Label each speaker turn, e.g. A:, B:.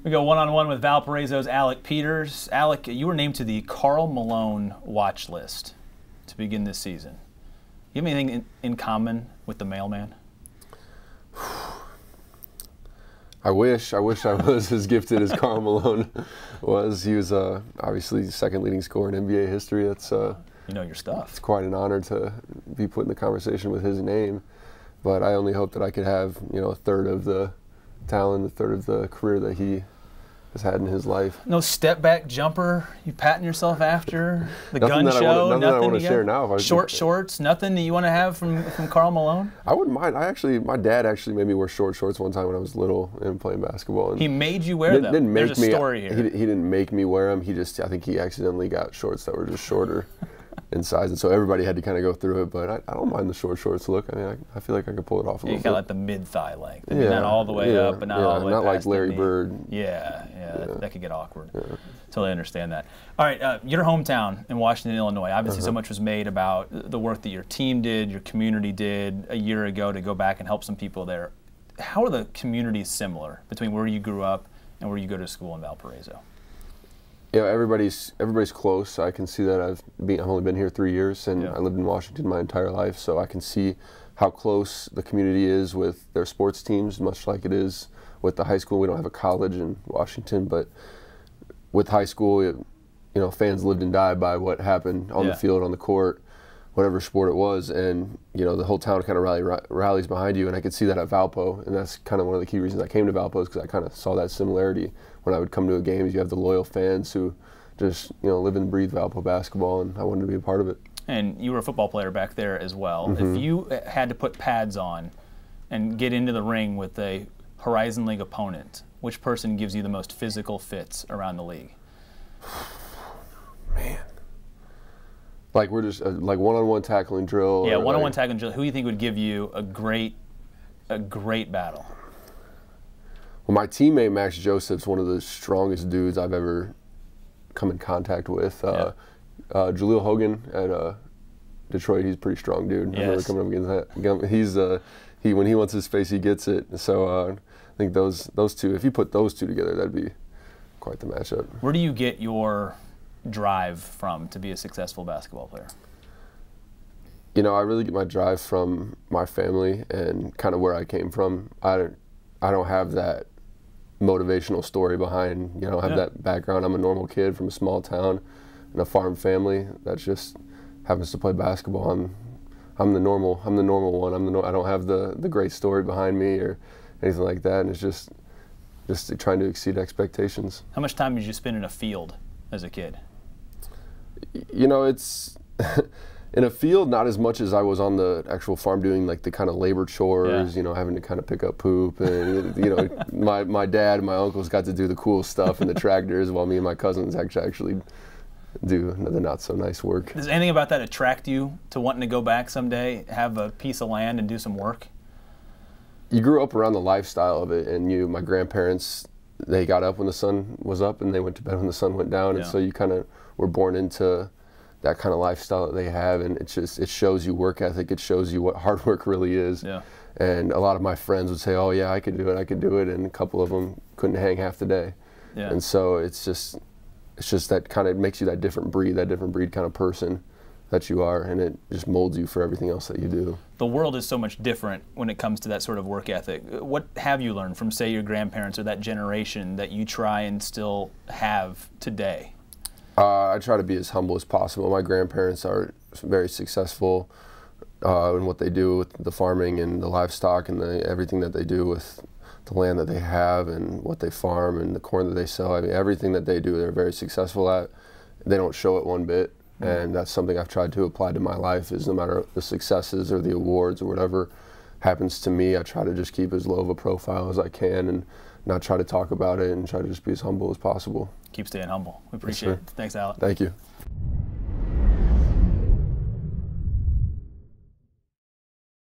A: We go one-on-one with Valparaiso's Alec Peters. Alec, you were named to the Karl Malone watch list to begin this season. You have anything in common with the mailman?
B: I wish I was as gifted as Karl Malone was. He was obviously the second leading scorer in NBA history. That's
A: you know your stuff.
B: It's quite an honor to be put in the conversation with his name. But I only hope that I could have, you know, a third of the talent, a third of the career that he has had in his life.
A: No step back jumper you patting yourself after? The
B: nothing
A: gun show?
B: Nothing that I want to share now.
A: Short shorts? Nothing that you want to have from Karl Malone?
B: I wouldn't mind. My dad actually made me wear short shorts one time when I was little and playing basketball. And
A: he made you wear them?
B: Didn't make
A: There's a story here.
B: He didn't make me wear them. I think he accidentally got shorts that were just shorter in size, and so everybody had to kind of go through it. But I don't mind the short shorts look. I mean, I feel like I could pull it off a little bit.
A: You got like the mid-thigh length. I mean, not all the way up, but not all the way
B: not
A: past
B: like Larry Bird.
A: Yeah. That could get awkward. Totally understand that. All right, your hometown in Washington, Illinois. Obviously, so much was made about the work that your team did, your community did a year ago to go back and help some people there. How are the communities similar between where you grew up and where you go to school in Valparaiso?
B: Yeah, everybody's close. I can see that. I've only been here 3 years, and I lived in Washington my entire life, so I can see how close the community is with their sports teams, much like it is with the high school. We don't have a college in Washington, but with high school, fans lived and died by what happened on the field, on the court, whatever sport it was, and the whole town kind of rallies behind you. And I could see that at Valpo, and that's kind of one of the key reasons I came to Valpo, is because I kind of saw that similarity. When I would come to a game, you have the loyal fans who just live and breathe Valpo basketball, and I wanted to be a part of it. And
A: you were a football player back there as well. If you had to put pads on and get into the ring with a Horizon League opponent, which person gives you the most physical fits around the league?
B: Man. Like we're just like one-on-one tackling drill.
A: Yeah, one-on-one tackling drill. Who do you think would give you a great battle?
B: Well, my teammate Max Joseph's one of the strongest dudes I've ever come in contact with. Jaleel Hogan at Detroit, he's a pretty strong dude. I remember coming up against that. When he wants his space, he gets it. So I think those two, if you put those two together, that'd be quite the matchup.
A: Where do you get your drive from to be a successful basketball player?
B: I really get my drive from my family and kind of where I came from. I don't have that motivational story behind, I don't have that background. I'm a normal kid from a small town in a farm family that just happens to play basketball. I'm the normal one. I don't have the great story behind me or anything like that, and it's just trying to exceed expectations.
A: How much time did you spend in a field as a kid?
B: It's in a field, not as much as I was on the actual farm doing like the kind of labor chores, having to kind of pick up poop, and my dad and my uncles got to do the cool stuff in the tractors while me and my cousins actually do the not so nice work.
A: Does anything about that attract you to wanting to go back someday, have a piece of land and do some work?
B: You grew up around the lifestyle of it, and my grandparents, they got up when the sun was up and they went to bed when the sun went down, and so you kind of were born into that kind of lifestyle that they have, and it shows you work ethic. It shows you what hard work really is. And a lot of my friends would say, "Oh yeah, I could do it," and a couple of them couldn't hang half the day. And so it's just that kind of makes you that different breed kind of person that you are, and it just molds you for everything else that you do.
A: The world is so much different when it comes to that sort of work ethic. What have you learned from, say, your grandparents or that generation that you try and still have today?
B: I try to be as humble as possible. My grandparents are very successful in what they do with the farming and the livestock and everything that they do with the land that they have and what they farm and the corn that they sell. I mean, everything that they do, they're very successful at. They don't show it one bit, and that's something I've tried to apply to my life, is no matter the successes or the awards or whatever happens to me, I try to just keep as low of a profile as I can and not try to talk about it, and try to just be as humble as possible.
A: Keep staying humble. We appreciate it. Thanks, Alec.
B: Thank you.